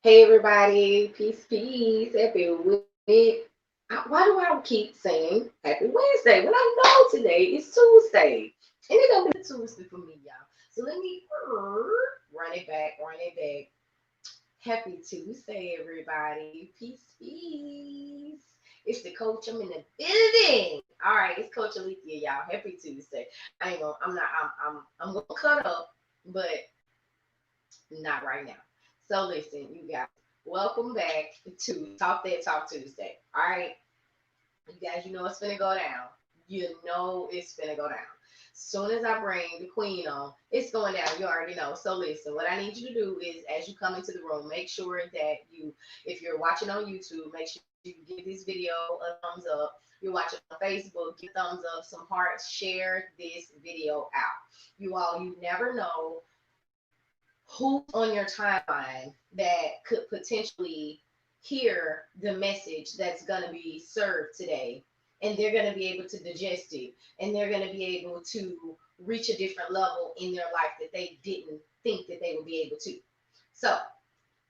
Hey everybody, peace, peace, happy week. Why do I keep saying happy Wednesday when I know today is Tuesday? And it don't be Tuesday for me, y'all. So let me run it back. Happy Tuesday, everybody. Peace, peace. It's the coach. I'm in the building. All right, it's Coach Alethea, y'all. Happy Tuesday. I ain't gonna. I'm not. I'm gonna cut up, but not right now. So listen, you guys, welcome back to Talk That Talk Tuesday. All right, you guys, you know it's gonna go down. You know it's gonna go down. Soon as I bring the queen on, it's going down. You already know. So listen, what I need you to do is, as you come into the room, make sure that you, if you're watching on YouTube, make sure you give this video a thumbs up. You're watching on Facebook, give a thumbs up, some hearts, share this video out. You all, you never know who's on your timeline that could potentially hear the message that's going to be served today, and they're going to be able to digest it, and they're going to be able to reach a different level in their life that they didn't think that they would be able to. So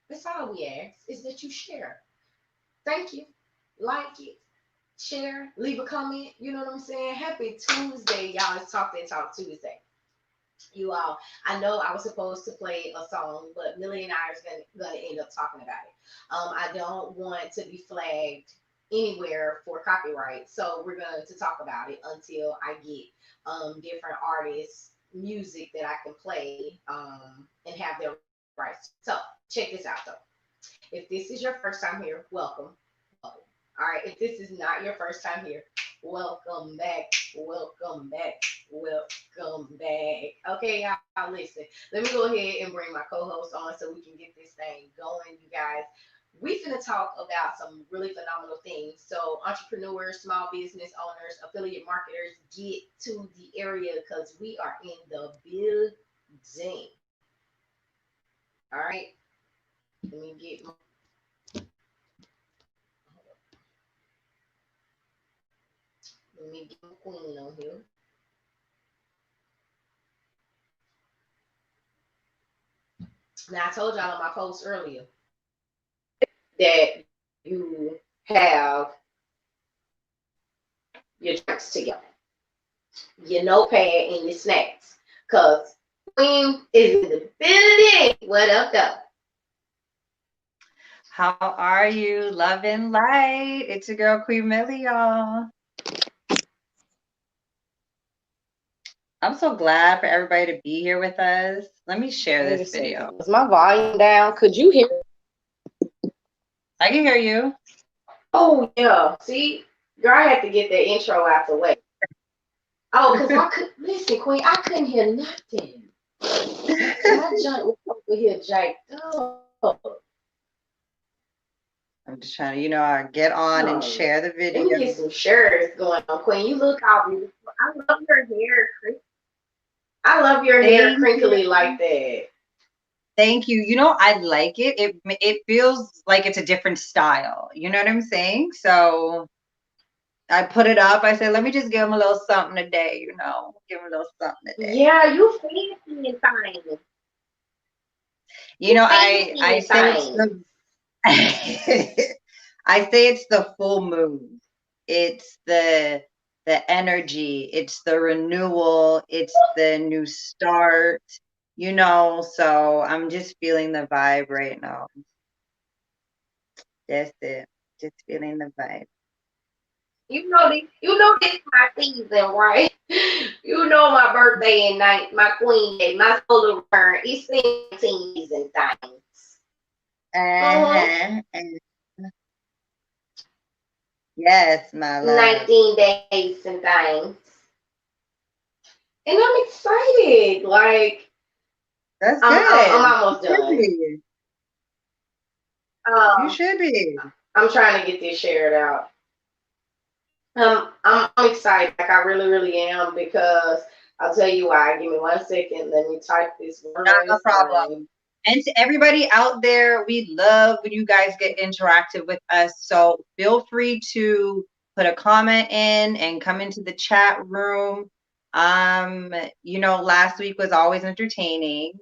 that's all we ask, is that you share. Thank you. Like it, share, leave a comment. You know what I'm saying? Happy Tuesday, y'all. It's Talk That Talk Tuesday. You all, I know I was supposed to play a song, but Millie and I are gonna end up talking about it. I don't want to be flagged anywhere for copyright, so we're going to talk about it until I get different artists music that I can play and have their rights. So check this out though. If this is your first time here, welcome, welcome. All right, if this is not your first time here, welcome back, welcome back, welcome back. Okay, y'all, listen. Let me go ahead and bring my co-host on so we can get this thing going, you guys. We finna talk about some really phenomenal things. So, entrepreneurs, small business owners, affiliate marketers, get to the area because we are in the building. All right, let me get my let me get my queen on here. Now, I told y'all on my post earlier that you have your drinks together, your notepad, and your snacks. Because Queen is in the building. What up, though? How are you? Love and light. It's your girl Queen Millie, y'all. I'm so glad for everybody to be here with us. Let me share Wait a this second. video. Was my volume down? Could you hear? I can hear you. Oh, yeah. See, girl, I had to get that intro out the way. Oh, because I could listen, Queen, I couldn't hear nothing. My junk was over here jacked up. I'm just trying to, I get on and Oh, share the let me video. get some shirts going on, Queen. You look all beautiful. I love your hair. I love your hair Thank you. crinkly like that. Thank you. I like it. It feels like it's a different style. You know what I'm saying? So I put it up. I said, let me just give him a little something today, Give him a little something today. Yeah, you fancy and things. You fancy I and say it's things. the I say it's the full moon. It's the energy, it's the renewal, it's the new start, so I'm just feeling the vibe right now. That's it. Just feeling the vibe. You know this my season, right? You know my birthday and night, my queen day, my solar return. It's 17 days and things. Mm-hmm. Uh-huh. And yes, my love. 19 days and things. And I'm excited. Like That's I'm good. You almost should done. be. You Um, should be. I'm trying to get this shared out. I'm excited. Like I really, really am because I'll tell you why. Give me 1 second. Let me type this one Not a last thing. problem. And to everybody out there, we love when you guys get interactive with us. So feel free to put a comment in and come into the chat room. Last week was always entertaining.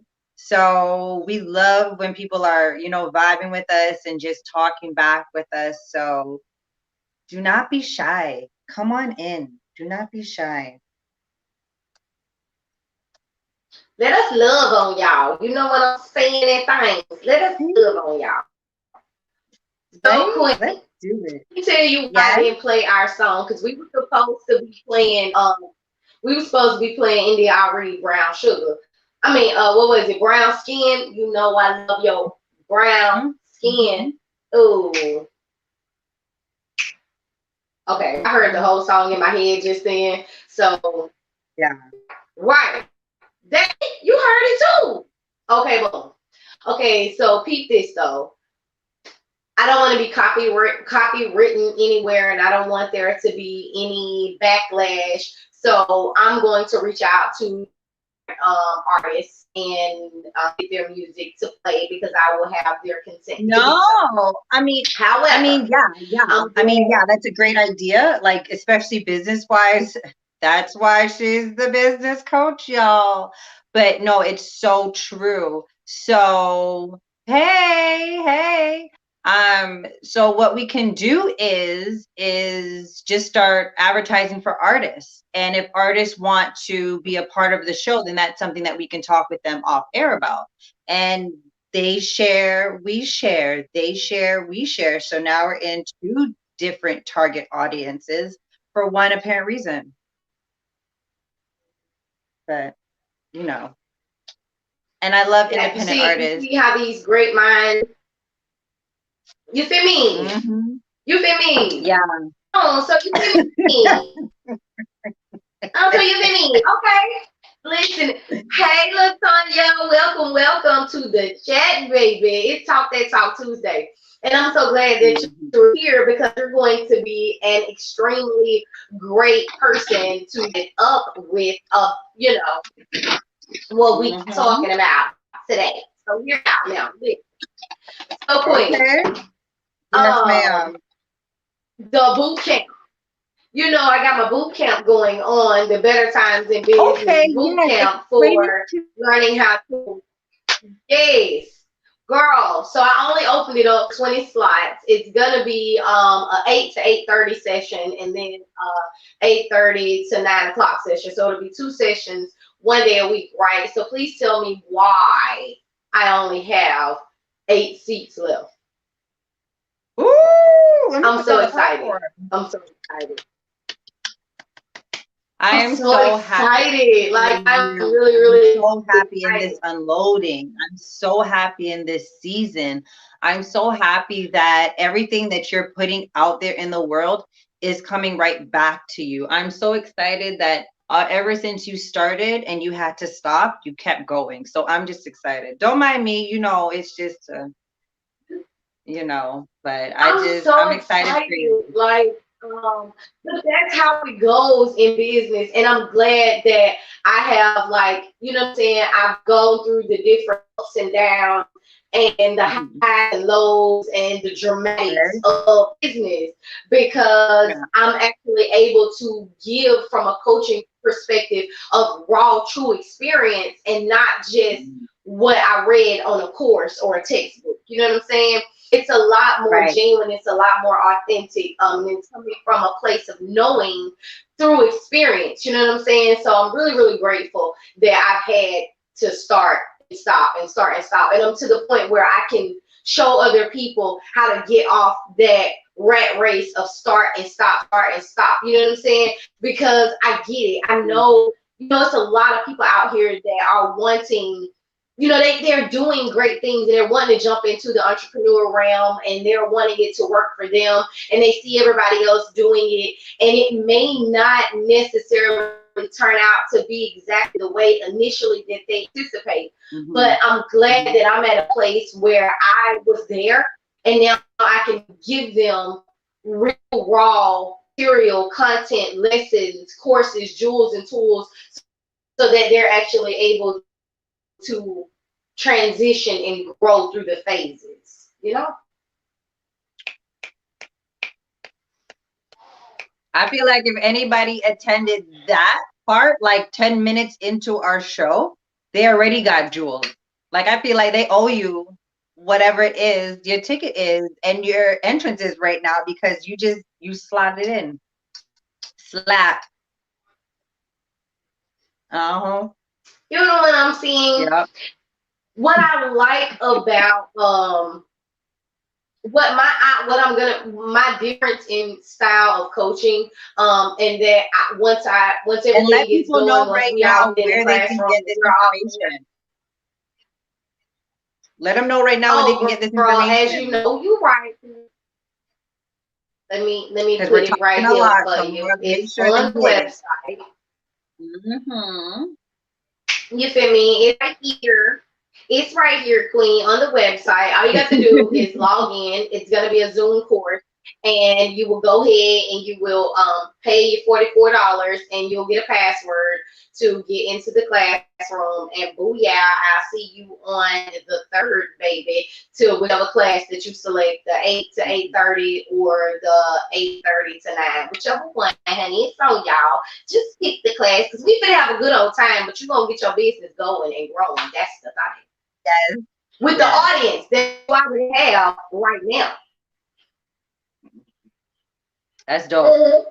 So we love when people are, vibing with us and just talking back with us. So do not be shy. Come on in. Do not be shy. Let us love on y'all. You know what I'm saying? And things. Let us love on y'all. So, Right? Queen, Let's do it. let me tell you why I Yes. didn't play our song because we were supposed to be playing India Ari Brown Sugar. I mean, what was it? Brown Skin. You know I love your brown Mm-hmm. skin. Ooh. Okay, I heard the whole song in my head just then. So, Yeah. right. That you heard it too. Okay, boom. Okay, so peep this though. I don't want to be copywritten anywhere, and I don't want there to be any backlash. So I'm going to reach out to artists and get their music to play because I will have their consent to do No, so. I mean, However, yeah. I'm glad. That's a great idea. Like, especially business wise. That's why she's the business coach, y'all. But no, it's so true. So, hey. So what we can do is just start advertising for artists. And if artists want to be a part of the show, then that's something that we can talk with them off air about. And they share, we share, they share, we share. So now we're in two different target audiences for one apparent reason. But, you know, and I love That independent you artists. see how these great minds. You feel me? Mm-hmm. You feel me? Yeah. Oh, so you feel me? Oh, so you feel me? Okay. Listen, hey, Latonya, welcome to the chat, baby. It's Talk That Talk Tuesday. And I'm so glad that Mm-hmm. you're here because you're going to be an extremely great person to get up with, what we Mm-hmm. talking about today. So hear out now. So, Queen, Okay. Yes, um, ma'am. the boot camp. You know, I got my boot camp going on, the Better Times in Business Okay, boot yes. camp Explain it for to learning how to. Yes, girl. So I only opened it up 20 slots. It's gonna be a 8 to 8:30 session, and then 8:30 to 9 o'clock session. So it'll be two sessions, one day a week, right? So please tell me why I only have 8 seats left. Ooh, let me I'm put so down the excited. popcorn. I'm so excited. I I'm am so so happy excited. for Like I'm you. really, I'm really so happy in this excited. unloading. I'm so happy in this season. I'm so happy that everything that you're putting out there in the world is coming right back to you. I'm so excited that ever since you started and you had to stop, you kept going. So I'm just excited. Don't mind me, it's just, but I'm so I'm excited for you. excited. Like, but that's how it goes in business. And I'm glad that I have, like, you know what I'm saying? I've gone through the different ups and downs and the Mhm. highs and lows and the dramatics Okay. of business because Yeah. I'm actually able to give from a coaching perspective of raw, true experience and not just what I read on a course or a textbook. You know what I'm saying? It's a lot more Right. genuine. It's a lot more authentic. And it's coming from a place of knowing through experience. You know what I'm saying? So I'm really, really grateful that I've had to start and stop and start and stop. And I'm to the point where I can show other people how to get off that rat race of start and stop. You know what I'm saying? Because I get it. I know, it's a lot of people out here that are wanting, they're doing great things and they're wanting to jump into the entrepreneur realm and they're wanting it to work for them and they see everybody else doing it and it may not necessarily turn out to be exactly the way initially that they anticipate. Mm-hmm. But I'm glad Mm-hmm. that I'm at a place where I was there and now I can give them real raw material, content, lessons, courses, jewels, and tools so that they're actually able to transition and grow through the phases. I feel like if anybody attended that part, like 10 minutes into our show, they already got jewels. Like I feel like they owe you whatever it is your ticket is and your entrance is right now because you slot it in. Slap. Uh-huh. You know what I'm saying? Yep. What I like about what I'm gonna my difference in style of coaching, and that once And everything let gets people going, know once right we all now get in the where they can classroom, get and this we're all there. information. Let them know right now where they can Oh, get this girl, as you information. know, you're right. Let me Because put we're it talking right a here lot, for so we you. want to make It's sure they on the get it. website. Mm-hmm. You feel me? It's right here. It's right here, Queen, on the website. All you got to do is log in. It's going to be a Zoom course, and you will go ahead and you will pay your $44, and you'll get a password to get into the classroom. And booyah, I'll see you on the third, baby, to whichever class that you select, the 8 to 8:30 or the 8:30 to 9, whichever one, honey. It's on y'all. Just pick the class because we finna have a good old time, but you're gonna get your business going and growing. That's the thing. Yes. With the Yes. audience that you already have right now. That's dope. Mm-hmm.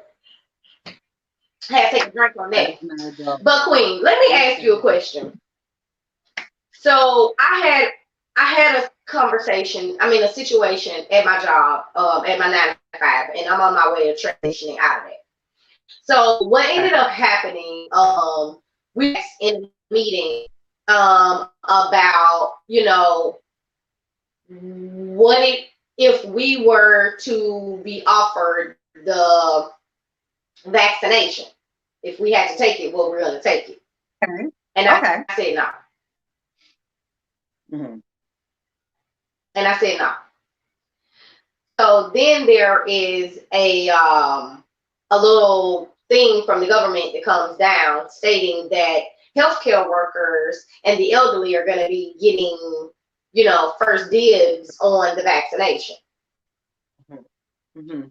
I had to take a drink on That's that. not dope. But Queen, let me ask you a question. So I had a conversation, I mean a situation at my job, at my 9 to 5, and I'm on my way to transitioning out of it. So what ended Okay. up happening, we asked in a meeting about, what it if we were to be offered the vaccination, if we had to take it, well, we're going to take it. Okay. And I Okay. said no. Mm-hmm. And I said no. So then there is a little thing from the government that comes down stating that healthcare workers and the elderly are going to be getting, first dibs on the vaccination. Mm-hmm.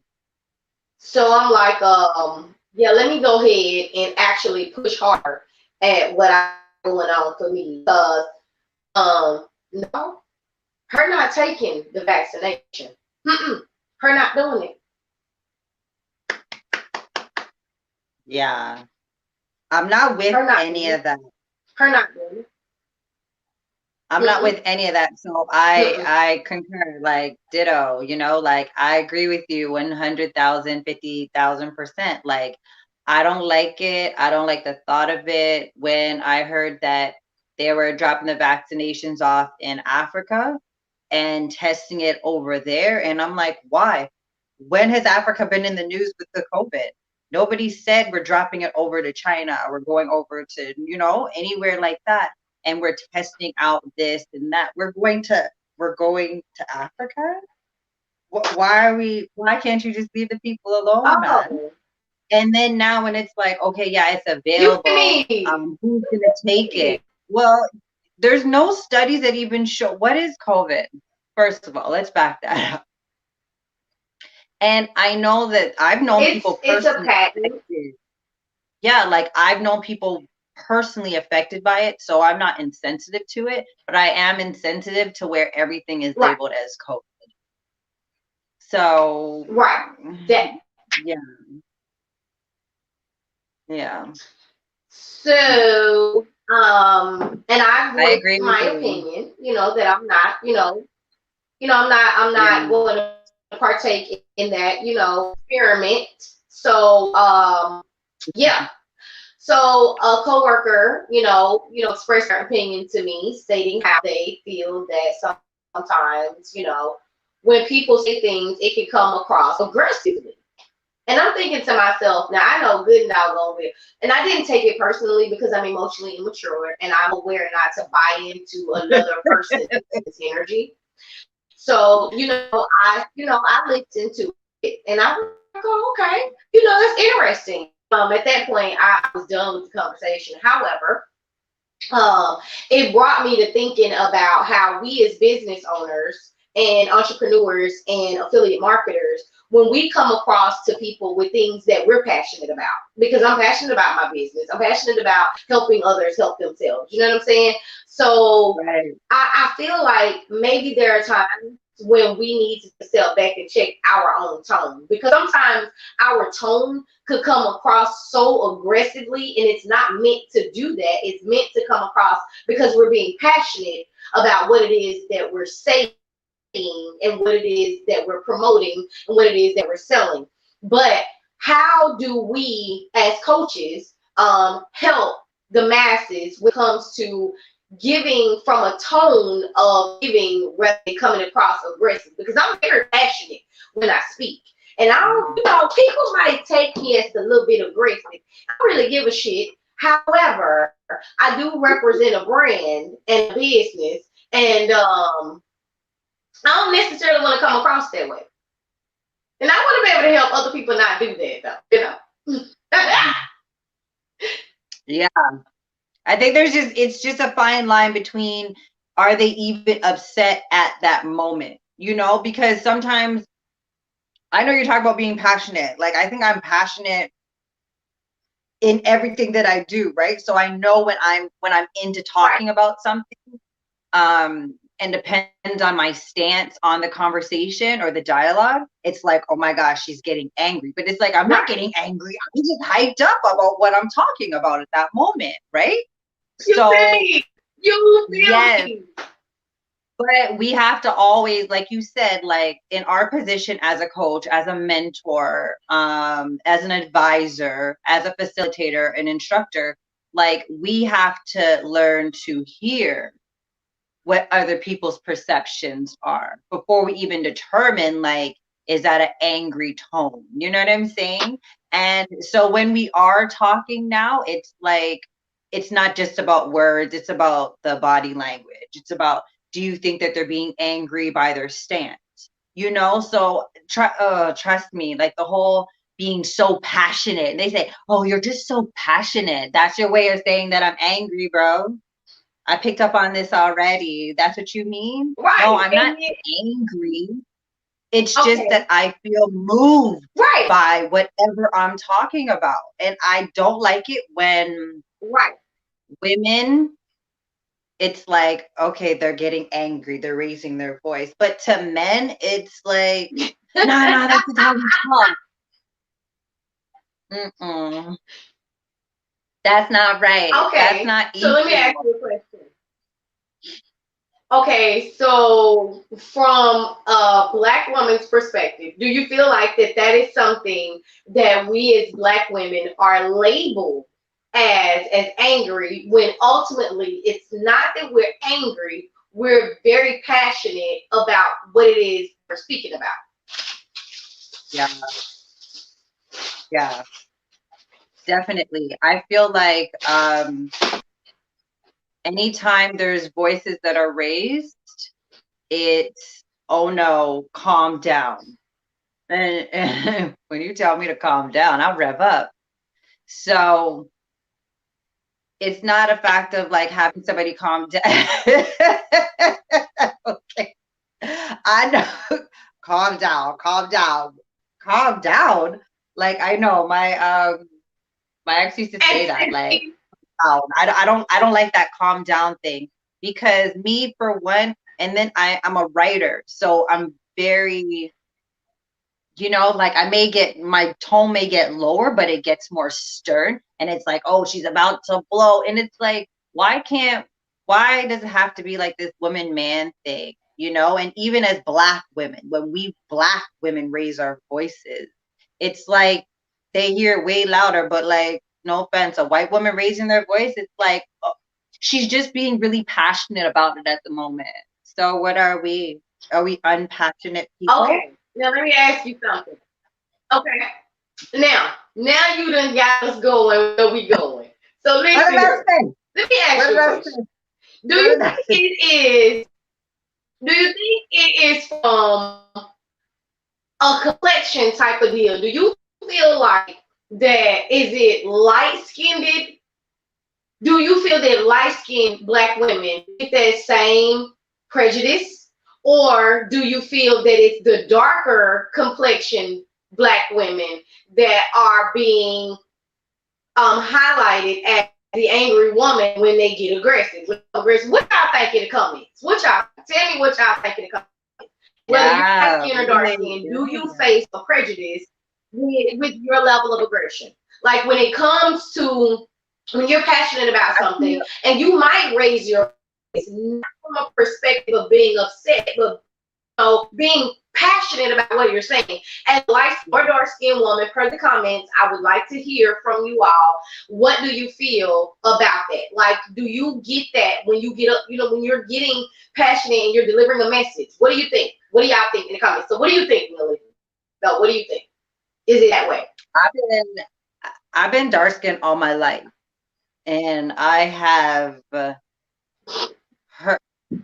So I'm like, yeah, let me go ahead and actually push harder at what I got going on for me because, no, her not taking the vaccination, her not doing it, Yeah. I'm not with her not any doing of it, that. her not doing I'm not it, with any of that. So I mm-mm. I concur, like ditto, like I agree with you 100,000, 50,000%. Like I don't like it. I don't like the thought of it. When I heard that they were dropping the vaccinations off in Africa and testing it over there, and I'm like, why? When has Africa been in the news with the COVID? Nobody said we're dropping it over to China or we're going over to, anywhere like that. And we're testing out this and that. We're going to Africa. Why can't you just leave the people alone, man? Oh, And then now when it's like, okay, yeah, it's you feel available. me? Who's gonna take it? Well, there's no studies that even show what is COVID. First of all, let's back that up. And I know that I've known It's people it's a personally patent, affected. Yeah, like I've known people personally affected by it, so I'm not insensitive to it, but I am insensitive to where everything is right? labeled as COVID. So, Right. That yeah, yeah, so and I I voiced agree with my you. opinion, that I'm not, I'm not Yeah. going to partake in that, experiment. So yeah. So a coworker, expressed their opinion to me, stating how they feel that sometimes, when people say things, it can come across aggressively. And I'm thinking to myself, now I know good and doggone well, and I didn't take it personally because I'm emotionally immature and I'm aware not to buy into another person's energy. So, I listened to it and I was like, oh, okay, that's interesting. At that point, I was done with the conversation. However, it brought me to thinking about how we as business owners and entrepreneurs and affiliate marketers, when we come across to people with things that we're passionate about, because I'm passionate about my business, I'm passionate about helping others help themselves. You know what I'm saying? So Right. I feel like maybe there are times when we need to step back and check our own tone, because sometimes our tone could come across so aggressively, and it's not meant to do that. It's meant to come across because we're being passionate about what it is that we're saying and what it is that we're promoting and what it is that we're selling. But how do we as coaches help the masses when it comes to giving from a tone of giving rather than coming across aggressive? Because I'm very passionate when I speak. And I don't, people might take me as a little bit aggressive. I don't really give a shit. However, I do represent a brand and a business, and I don't necessarily want to come across that way. And I want to be able to help other people not do that, though. Yeah. I think it's just a fine line between, are they even upset at that moment? Because sometimes, I know you're talking about being passionate. Like, I think I'm passionate in everything that I do, right? So I know when I'm into talking Right. about something, and depends on my stance on the conversation or the dialogue, it's like, oh my gosh, she's getting angry. But it's like, I'm not Right. getting angry. I'm just hyped up about what I'm talking about at that moment, right? You feel So me? You feel yes, me? but we have to always, like you said, like in our position as a coach, as a mentor, as an advisor, as a facilitator, an instructor, like we have to learn to hear what other people's perceptions are before we even determine, like, is that an angry tone? You know what I'm saying? And so when we are talking now, it's like, it's not just about words, it's about the body language. It's about, do you think that they're being angry by their stance? So trust me, like the whole being so passionate. And they say, oh, you're just so passionate. That's your way of saying that I'm angry, bro. I picked up on this already. That's what you mean? No, Right. I'm not angry. It's just Okay. that I feel moved Right. by whatever I'm talking about. And I don't like it when Right. women, it's like, okay, they're getting angry, they're raising their voice. But to men, it's like, nah, that's how we talk. Mm-mm. That's not right. That's Okay. not So let me ask equal. you a question. Okay, so from a Black woman's perspective, do you feel like that is something that we as Black women are labeled as angry, when ultimately it's not that we're angry, we're very passionate about what it is we're speaking about? Yeah, yeah, definitely. I feel like anytime there's voices that are raised, it's, oh no, calm down. And when you tell me to calm down, I'll rev up. So it's not a fact of like having somebody calm down. Okay. I know. Calm down, calm down, calm down. Like, I know my ex used to say that, like, down. I don't like that calm down thing, because me, for one, and then I'm a writer, so I'm very, like, my tone may get lower, but it gets more stern, and it's like, oh, she's about to blow, and it's like, why does it have to be like this woman man thing? And even as Black women, when we Black women raise our voices, it's like they hear it way louder, but like, no offense, a white woman raising their voice, it's like, oh, she's just being really passionate about it at the moment. So what are we? Are we unpassionate people? Okay, now let me ask you something. Okay, now you done got us going where we going. So What listen did I here. say? Let me ask What you did a I question. say? Do What you did I think say? do you think it is from a complexion type of deal? Do you feel like that is it light skinned? Do you feel that light skinned Black women get that same prejudice? Or do you feel that it's the darker complexion black women that are being highlighted as the angry woman when they get aggressive? What y'all think in the comments? What y'all tell me what y'all think in the comments? Whether you're light Yeah, skin or dark really skin, do you good. face a prejudice with your level of aggression? Like when it comes to when you're passionate about I feel something and you might raise your voice, not from a perspective of being upset, but being passionate about what you're saying. As a light or dark skinned woman, per the comments, I would like to hear from you all. What do you feel about that? Like, do you get that when you get up, when you're getting passionate and you're delivering a message? What do you think? What do y'all think in the comments? So, what do you think, Millie? No, what do you think? Is it that way? I've been I've been dark skinned all my life, and I have her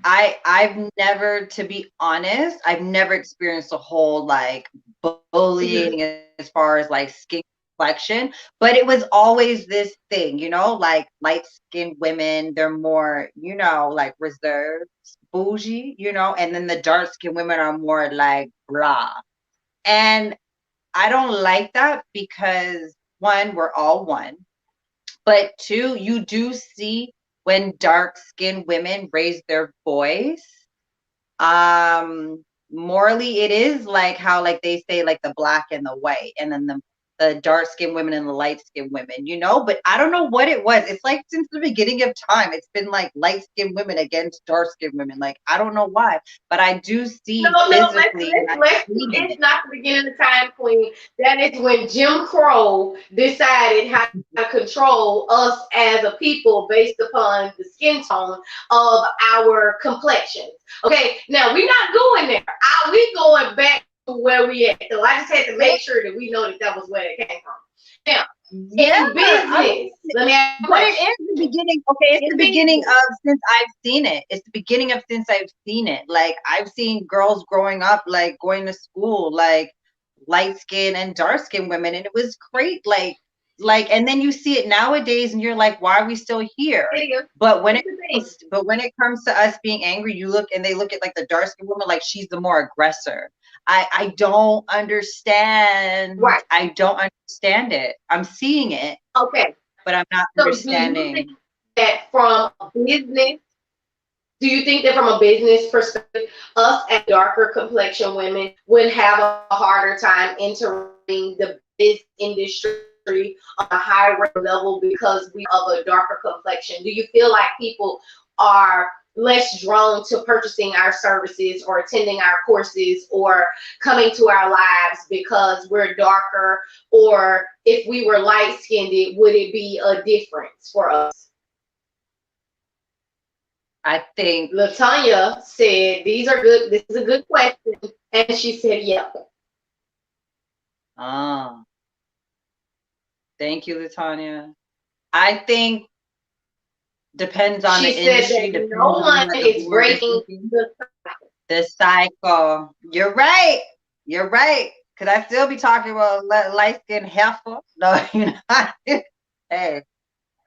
I've never, to be honest, I've never experienced a whole like bullying as far as like skin complexion, but it was always this thing, like light skinned women, they're more, like reserved, bougie, and then the dark skinned women are more like blah. And I don't like that because one, we're all one, but two, you do see when dark skinned women raise their voice, morally it is like how like they say like the black and the white, and then the dark skinned women and the light skinned women, but I don't know what it was. It's like since the beginning of time it's been like light skinned women against dark skinned women. Like I don't know why, but I do No, see no, physically, and I've seen it's it. not the beginning of time, Queen. That is when Jim Crow decided how to control us as a people based upon the skin tone of our complexions. Okay, now we're not going there. We going back to where we at. So I just had to make sure that we know that that was where it came from. Now, Yeah, in I business, mean, let me ask you a but it question. is the beginning. Okay, it's In the beginning business, of since I've seen it. It's the beginning of since I've seen it. Like I've seen girls growing up, like going to school, like light skin and dark skin women, and it was great. And then you see it nowadays, and you're like, why are we still here? it is. But when It's it the thing. comes to us being angry, you look and they look at like the dark skin woman like she's the more aggressor. I don't understand. Right. I don't understand it. I'm seeing it, Okay. but I'm not So do you think understanding. that from a business, do you think that from a business perspective, us as darker complexion women would have a harder time entering the business industry on a high level because we of a darker complexion? Do you feel like people are less drawn to purchasing our services or attending our courses or coming to our lives because we're darker? Or if we were light skinned, would it be a difference for us? I think, Latanya said, these are good. This is a good question. And she said, yep. ah, thank you, Latanya. I think depends on the She said industry, that no depends on one what the is board is breaking thinking. the. The cycle. You're right. You're right. Could I still be talking about light skin heifer? No, you're not. Hey,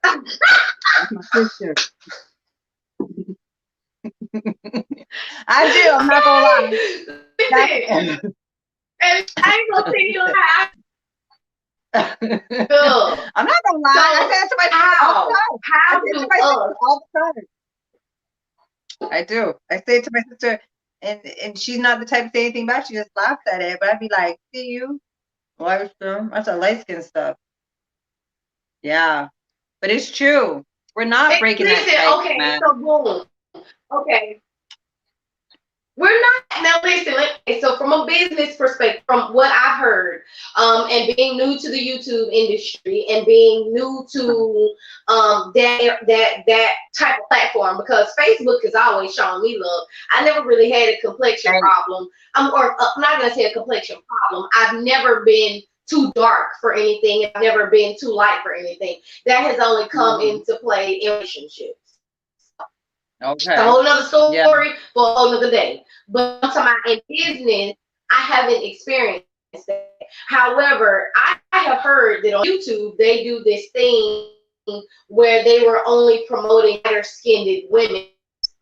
that's my sister. I do. I'm not gonna lie. Okay. That's Listen. And I ain't gonna tell you lie. I'm Good. not gonna lie. I So say it to my sister all the how? time. I How say it to do my sister us? all the time. I do. I say it to my sister, and she's not the type to say anything back. She just laughs at it. But I'd be like, "See you? Well, that's a light skin stuff." Yeah, but it's true. We're not breaking that Listen, cycle, okay, man. so boom. Okay. We're not now. Listen, so from a business perspective, from what I've heard, and being new to the YouTube industry and being new to that type of platform, because Facebook has always shown me love. I never really had a complexion Right. problem. I'm not gonna say a complexion problem. I've never been too dark for anything. I've never been too light for anything. That has only come Mhm. into play in relationships. It's a Okay. whole nother Yeah. story for a whole nother day. But I'm talking about in business, I haven't experienced that. However, I have heard that on YouTube they do this thing where they were only promoting lighter skinned women.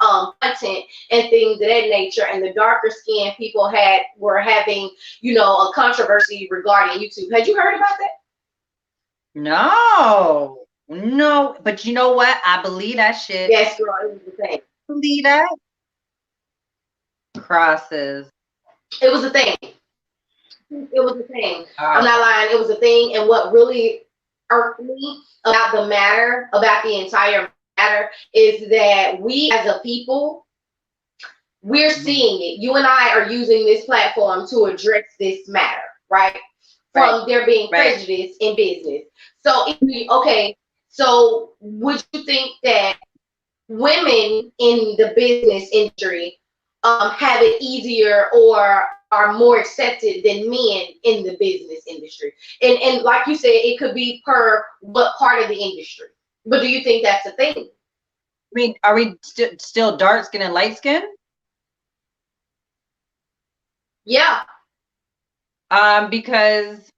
content and things of that nature, and the darker skinned people were having, a controversy regarding YouTube. Had you heard about that? No, no, but you know what? I believe that shit. Yes, girl, it was the thing. Believe that. Crosses. It was a thing. It was a thing. I'm Oh. not lying. It was a thing. And what really irked me about the entire matter, is that we as a people, we're seeing it. You and I are using this platform to address this matter, right? From there being prejudice in business. So, okay, so would you think that women in the business industry have it easier or are more accepted than men in the business industry? And like you said, it could be per what part of the industry. But do you think that's a thing? I mean, are we still dark skin and light skin? Yeah. Because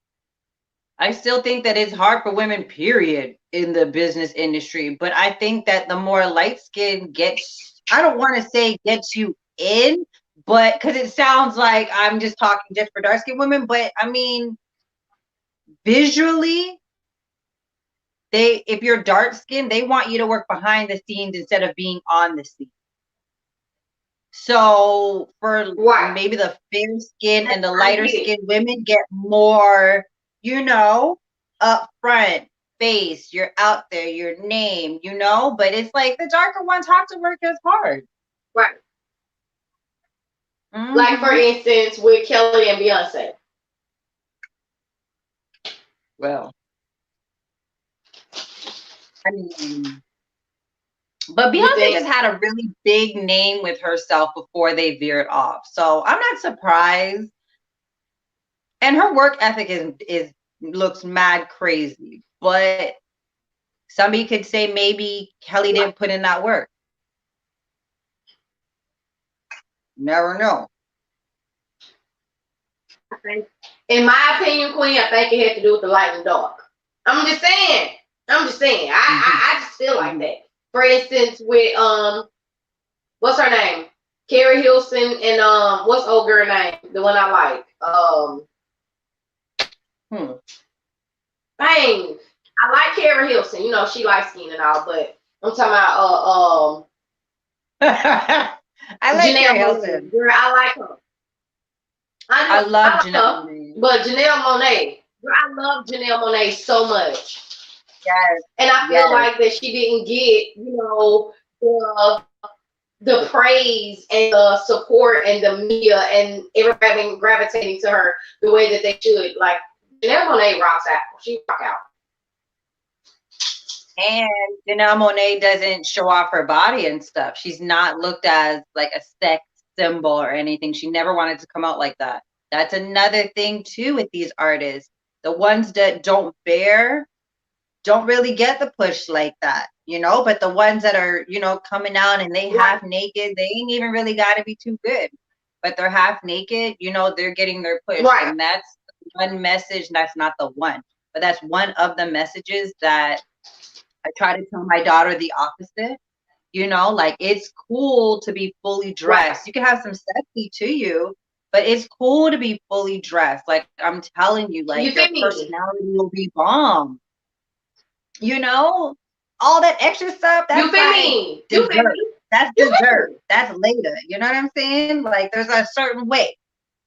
I still think that it's hard for women, period, in the business industry. But I think that the more light skin gets, I don't want to say gets you in, but because it sounds like I'm just talking just for dark skin women. But I mean, visually, if you're dark skinned, they want you to work behind the scenes instead of being on the scene. So for maybe the fair skin and the lighter skin women get more, up front, face, you're out there, your name, but it's like the darker ones have to work as hard. Right. Like, for instance, with Kelly and Beyonce. Well, I mean, but Beyonce just had a really big name with herself before they veered off. So I'm not surprised. And her work ethic looks mad crazy. But somebody could say maybe Kelly didn't put in that work. Never know. In my opinion, Queen, I think it had to do with the light and dark. I'm just saying. I just feel like that. For instance, with what's her name? Carrie Hilson and what's old girl name? The one I like. Dang. I like Carrie Hilson. She light skinned and all, but I'm talking about I like Janelle Hilson. Girl, I like her. I love Janelle Monáe. But Janelle Monáe, I love Janelle Monáe so much. Yes. And I feel like that she didn't get, the praise and the support and the media and everybody gravitating to her the way that they should. Like, Janelle Monáe rocks out. She rock out. And Janelle Monáe doesn't show off her body and stuff. She's not looked as like a sex symbol or anything. She never wanted to come out like that. That's another thing too with these artists. The ones that don't really get the push like that, but the ones that are, coming out and they half naked, they ain't even really got to be too good, but they're half naked, they're getting their push. Right. And that's one message. That's not the one, but that's one of the messages that I try to tell my daughter the opposite. Like, it's cool to be fully dressed. Right. You can have some sexy to you, but it's cool to be fully dressed. Like, I'm telling you, like, your personality will be bomb. All that extra stuff, that's like dessert. That's dessert. That's later. You know what I'm saying? Like, there's a certain way.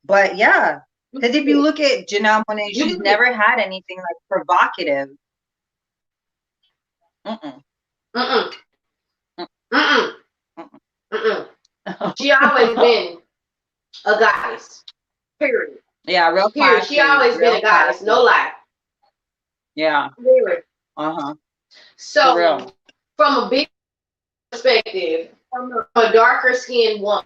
But yeah, because if you look at Janelle Monáe, she's never had anything like provocative. She always been a goddess. Period. Yeah, real period. She always been a goddess. No lie. Yeah. Really. So, from a big perspective, from a darker skinned woman,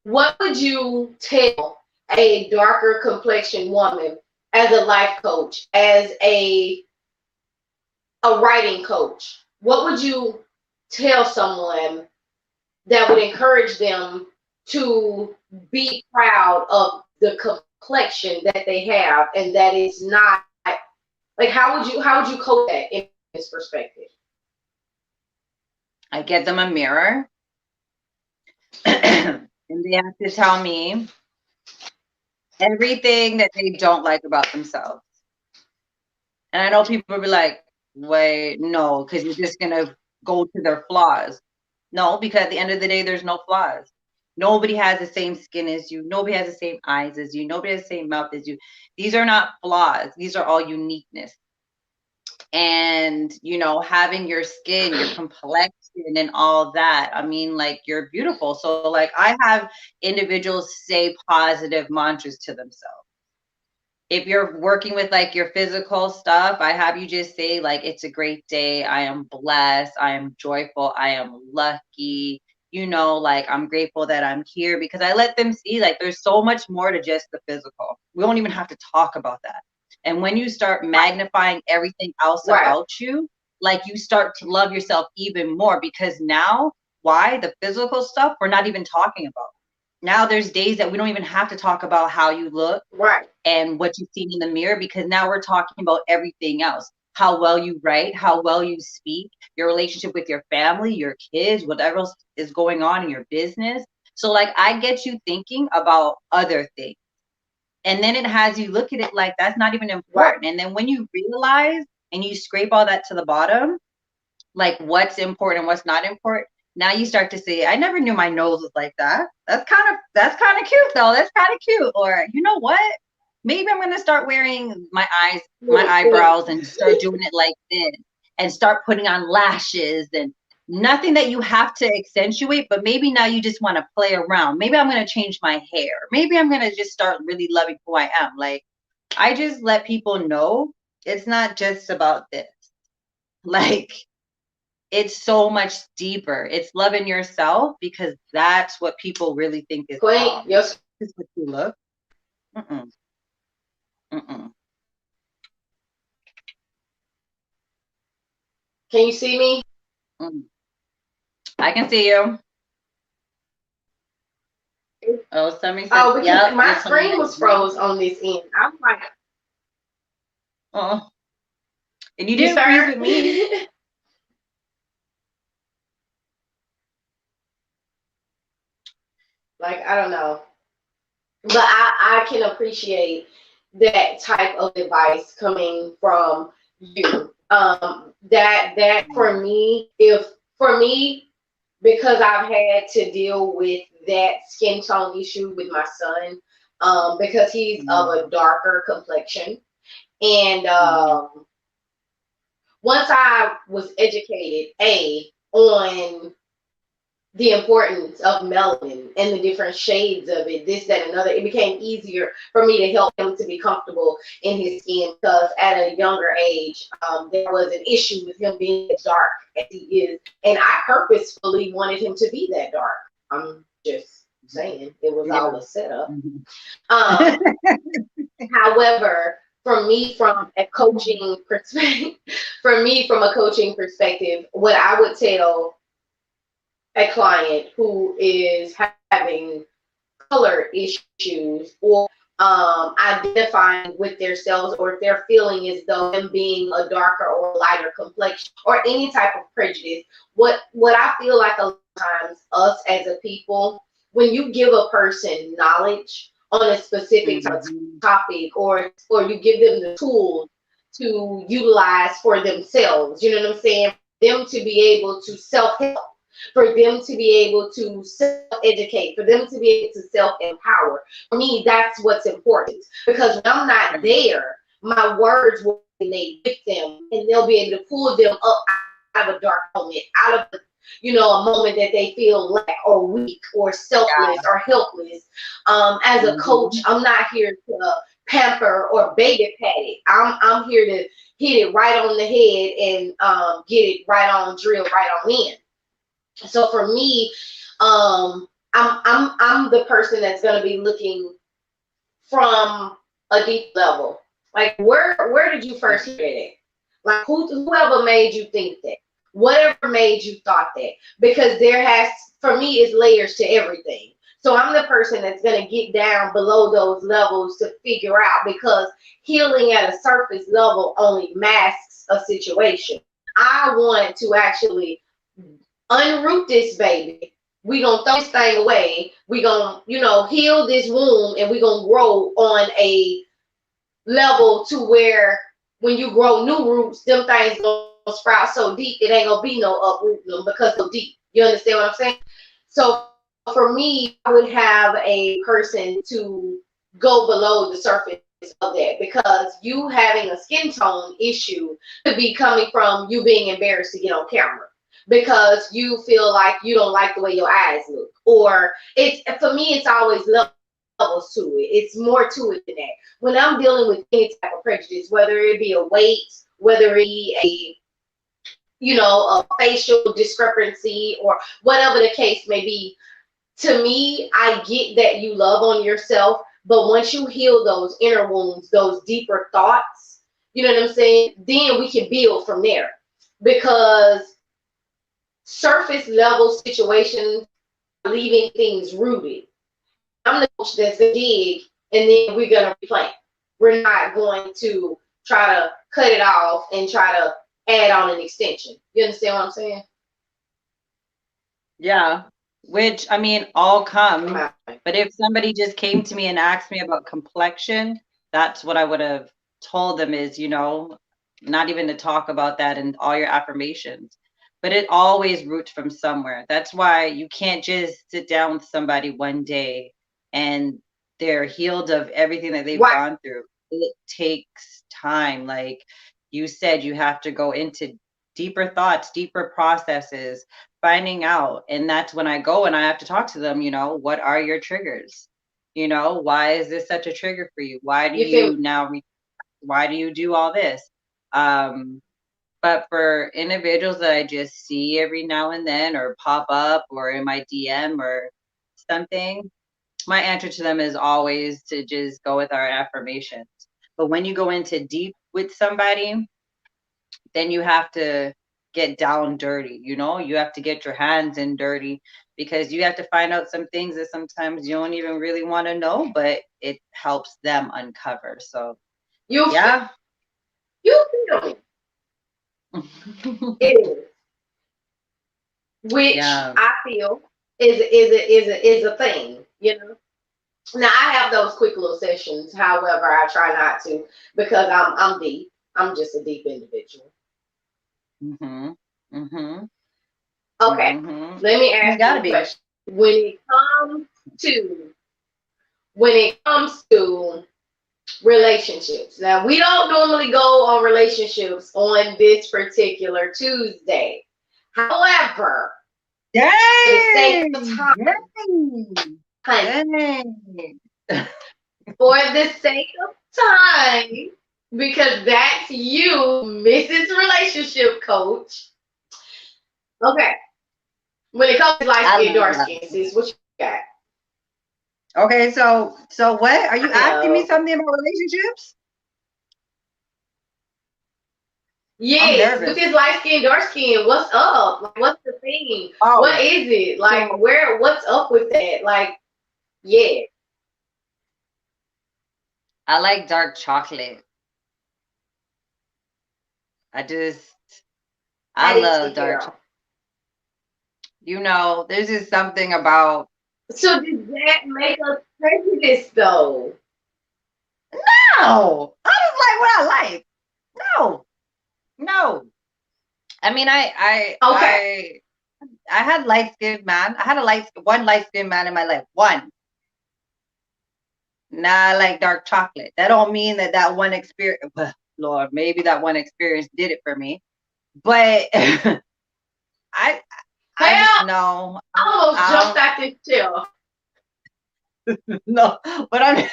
what would you tell a darker complexion woman as a life coach, as a writing coach? What would you tell someone that would encourage them to be proud of the complexion that they have, and that is not like, how would you coach that in this perspective? I get them a mirror and they have to tell me everything that they don't like about themselves. And I know people will be like, wait, no, because you're just going to go to their flaws. No, because at the end of the day, there's no flaws. Nobody has the same skin as you. Nobody has the same eyes as you. Nobody has the same mouth as you. These are not flaws. These are all uniqueness. And, you know, having your skin, your complexion and all that. I mean, like, you're beautiful. So, like, I have individuals say positive mantras to themselves. If you're working with like your physical stuff, I have you just say like, it's a great day. I am blessed. I am joyful. I am lucky. You know, like I'm grateful that I'm here because I let them see like there's so much more to just the physical. We don't even have to talk about that. And when you start magnifying everything else Right. about you, like you start to love yourself even more because now, why? The physical stuff we're not even talking about. Now there's days that we don't even have to talk about how you look Right. and what you've seen in the mirror because now we're talking about everything else. How well you write, how well you speak, your relationship with your family, your kids, whatever else is going on in your business. So like I get you thinking about other things. And then it has you look at it like that's not even Right. important. And then when you realize and you scrape all that to the bottom, like what's important and what's not important, now you start to say, I never knew my nose was like that. That's kind of cute though. That's kind of cute. Or you know what? Maybe I'm gonna start wearing my eyebrows and start doing it like this and start putting on lashes and nothing that you have to accentuate, but maybe now you just want to play around. Maybe I'm gonna change my hair. Maybe I'm gonna just start really loving who I am. Like I just let people know it's not just about this. Like it's so much deeper. It's loving yourself because that's what people really think is Queen, wrong. yes. This is what you look. Mm-mm, mm-mm. Can you see me? Mm. I can see you. Oh, somebody said, Oh, because yep, my you're coming screen in was froze beautiful. on this end. I'm like, Oh, and you you didn't freeze sir? with me. Like, I don't know. But I can appreciate that type of advice coming from you. That for me, if for me, because I've had to deal with that skin tone issue with my son, because he's of a Mm-hmm. darker complexion. And Mm-hmm. once I was educated, on the importance of melanin and the different shades of it, this, that, and another, it became easier for me to help him to be comfortable in his skin because at a younger age, there was an issue with him being as dark as he is. And I purposefully wanted him to be that dark. I'm just saying it was Yeah. all a setup. Mhm. Um, However, for me from a coaching perspective, what I would tell a client who is having color issues or identifying with themselves, or if they're feeling as though them being a darker or lighter complexion or any type of prejudice, what I feel like a lot of times us as a people, when you give a person knowledge on a specific Mhm. topic, or you give them the tools to utilize for themselves, you know what I'm saying, them to be able to self-help, for them to be able to self-educate, for them to be able to self-empower. For me, that's what's important because when I'm not Right. there, my words will resonate with them, and they'll be able to pull them up out of a dark moment, out of a moment that they feel lack or weak or selfless Yeah. or helpless. As a coach, Mhm. I'm not here to pamper or baby pat it. I'm here to hit it right on the head and get it right on, drill right on in. So for me, I'm the person that's gonna be looking from a deep level. Like where did you first hear that? Like whoever made you think that, whatever made you thought that, because there has, for me, is layers to everything. So I'm the person that's gonna get down below those levels to figure out, because healing at a surface level only masks a situation. I want to actually unroot this baby. We gonna throw this thing away. We gonna, heal this womb, and we gonna grow on a level to where when you grow new roots, them things gonna sprout so deep it ain't gonna be no uprooting them because they're so deep. You understand what I'm saying? So for me, I would have a person to go below the surface of that, because you having a skin tone issue could be coming from you being embarrassed to get on camera because you feel like you don't like the way your eyes look, or it's, for me, it's always levels to it. It's more to it than that. When I'm dealing with any type of prejudice, whether it be a weight, whether it be a facial discrepancy, or whatever the case may be, to me, I get that you love on yourself, but once you heal those inner wounds, those deeper thoughts, you know what I'm saying? Then we can build from there. Because surface level situations are leaving things rooted. And I'm the coach that's gonna dig, and then we're gonna replant. We're not going to try to cut it off and try to add on an extension. You understand what I'm saying? Yeah. Which, I mean, all come. Okay. But if somebody just came to me and asked me about complexion, that's what I would have told them is, not even to talk about that and all your affirmations. But it always roots from somewhere. That's why you can't just sit down with somebody one day and they're healed of everything that they've Right. gone through. It takes time. Like you said, you have to go into deeper thoughts, deeper processes, finding out. And that's when I go and I have to talk to them, what are your triggers? Why is this such a trigger for you? Why do You feel me? you now why do you do all this? But for individuals that I just see every now and then or pop up or in my DM or something, my answer to them is always to just go with our affirmations. But when you go into deep with somebody, then you have to get down dirty, you have to get your hands in dirty because you have to find out some things that sometimes you don't even really want to know, but it helps them uncover. So You feel, yeah. you feel me? It is, which Yeah. I feel is a thing. Now I have those quick little sessions. However, I try not to because I'm deep. I'm just a deep individual. Mhm. Mhm. Okay, Mhm. let me You ask you gotta a be. question. When it comes to when it comes to relationships. Now we don't normally go on relationships on this particular Tuesday. However, for the sake of Dang. time, honey, Dang. Dang. for the sake of time, because that's you, Mrs. Relationship Coach. Okay. When it comes to light I skin, love dark that. skin, sis, what you got? Okay, so what? Are you I asking me know. something about relationships? I'm Yes, with nervous. this light skin, dark skin, what's up? Like, what's the thing? What Oh, is it? Like, so what's up with that? Like, yeah. I like dark chocolate. I just I That is to love hear. dark chocolate. There's just something about So does that make us prejudiced though? no. I just like what I like. No, no. I mean, Okay. I had light skinned man. I had one light skinned man in my life. One. Now I like dark chocolate. That don't mean that one experience. Well, Lord, maybe that one experience did it for me. But I I just Hell, no. I almost jumped I out this chair. don't no. But I'm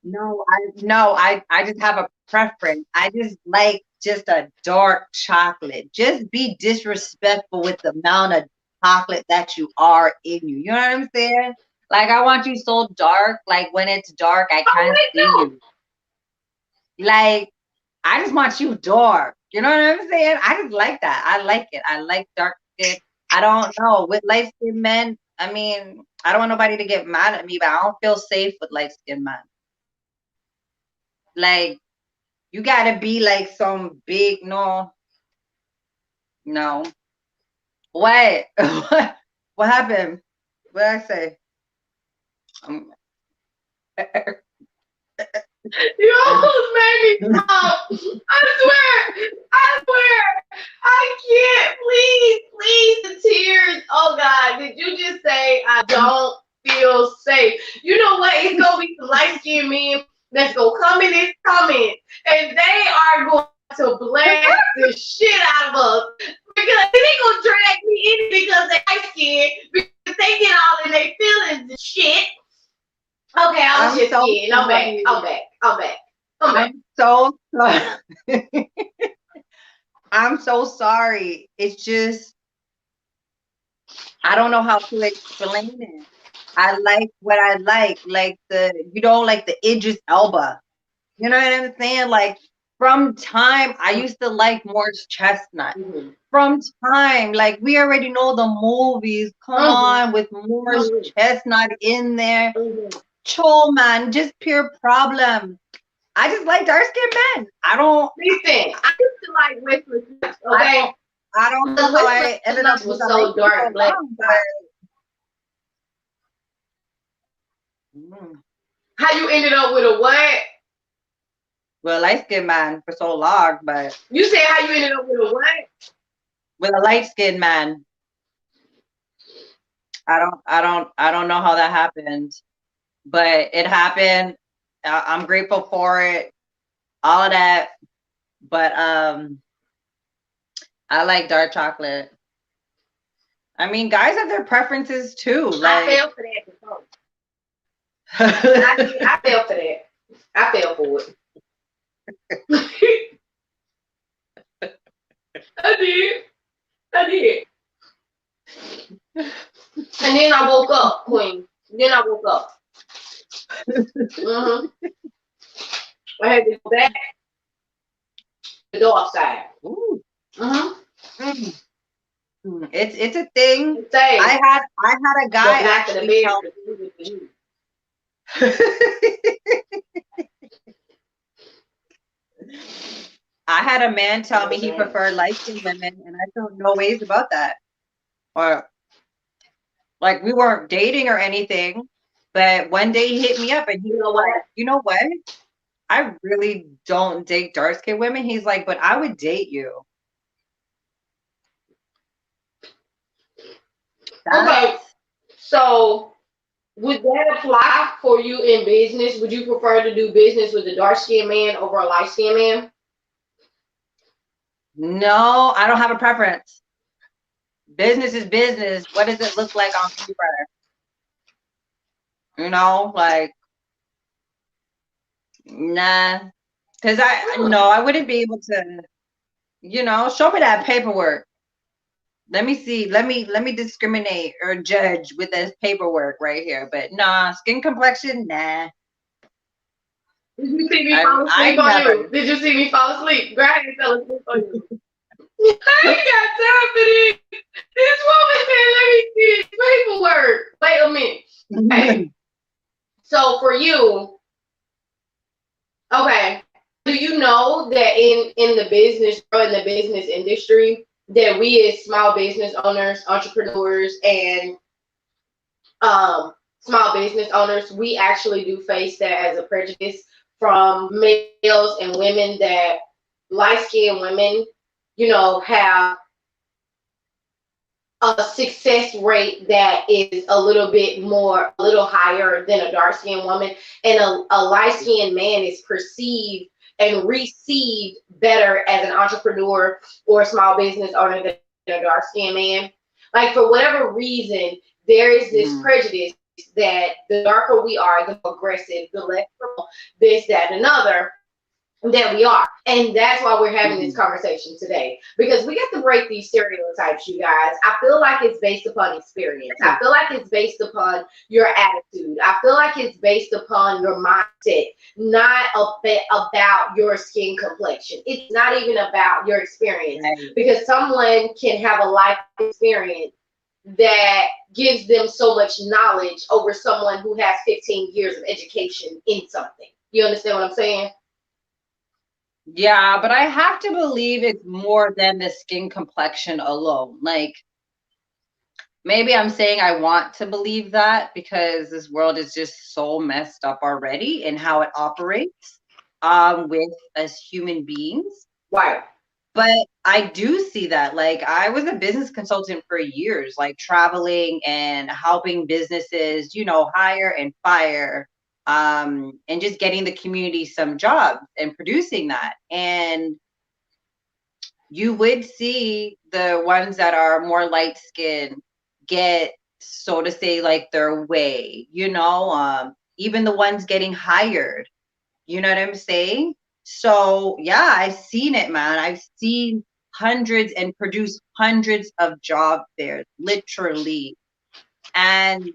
no. I just have a preference. I just like just a dark chocolate. Just be disrespectful with the amount of chocolate that you are in you. You know what I'm saying? Like I want you so dark. Like when it's dark, I Oh can't wait, see no. you. Like I just want you dark. You know what I'm saying? I just like that. I like it. I like dark skin. I don't know. With light skinned men, I mean, I don't want nobody to get mad at me, but I don't feel safe with light skinned men. Like you gotta be like some big no. What? What happened? What did I say? Um, You almost made me stop. I swear. I swear. I can't. Please, please, the tears. Oh God, did you just say I don't feel safe? You know what? It's gonna be some light skinned men that's gonna come in this comment and they are going to blast the shit out of us because they gonna drag me in because they light skinned because they get all in their feelings and shit. Okay, I was I'm just so kidding. I'm back. sorry. I'm back. I'm back. I'm back. I'm so sorry. I'm so sorry. It's just I don't know how to explain it. I like what I like the like the Idris Elba. You know what I'm saying? Like from time, I used to like Morris Chestnut. Mm-hmm. From time, like we already know the movies. Come Mm-hmm. on, with Morris Mm-hmm. Chestnut in there. Mm-hmm. Chol man, just pure problem. I just like dark skinned men. Listen, I used to like Wesley Snipes, I okay? don't, I don't know Because how Wesley I ended up Snipes with was a light so skin so dark, black. long, but mm, How you ended up with a what? with a light skinned man for so long, but You said how you ended up with a what? with a light skinned man, I don't know how that happened, but it happened. I'm grateful for it, all of that. But I like dark chocolate. I mean, guys have their preferences too. I Like, fell for that before. I did. I fell for that. I fell for it. I did. I did. And then I woke up, Queen. Then I woke up. Mm-hmm. I had to go back to the dark side. ooh, Mm-hmm. mm, it's a thing. Say, I had a the guy black of the actually berry, tell the food is for you. I had a man tell me he Amen. preferred light skinned women, and I felt no ways about that. Or like we weren't dating or anything, but one day he hit me up and he You was know what? like, you know what? I really don't date dark skinned women. He's like, but I would date you. Okay, That's so would that apply for you in business? Would you prefer to do business with a dark skinned man over a light skinned man? no, I don't have a preference. Business is business. What does it look like on paper? Like nah. Cause I Hmm. no, I wouldn't be able to, show me that paperwork. Let me see. Let me discriminate or judge with this paperwork right here. But nah, skin complexion, nah. Did you see me I fall I asleep on never. you? Did you see me fall asleep? Girl, I ain't fell asleep on you. I ain't got time for this. This woman said, let me see this paperwork. Wait a minute. Okay. So for you, okay, do you know that in the business or in the business industry that we as small business owners, entrepreneurs, and small business owners, we actually do face that as a prejudice from males and women that light-skinned women, have a success rate that is a little higher than a dark skinned woman, and a light skinned man is perceived and received better as an entrepreneur or a small business owner than a dark skinned man. Like, for whatever reason, there is this Mhm. prejudice that the darker we are, the more aggressive, the less this, that, and another that we are. And that's why we're having this Mhm. conversation today. Because we get to break these stereotypes, you guys. I feel like it's based upon experience. I feel like it's based upon your attitude. I feel like it's based upon your mindset, not a bit about your skin complexion. It's not even about your experience. Right. Because someone can have a life experience that gives them so much knowledge over someone who has 15 years of education in something. You understand what I'm saying? Yeah, but I have to believe it's more than the skin complexion alone. Like maybe I'm saying I want to believe that because this world is just so messed up already in how it operates with us human beings. Right. But I do see that. Like, I was a business consultant for years, like traveling and helping businesses, hire and fire, and just getting the community some jobs and producing that. And you would see the ones that are more light skinned get, so to say, like their way, even the ones getting hired, you know what I'm saying? So yeah, I've seen it, man. I've seen hundreds and produced hundreds of job fairs, literally. And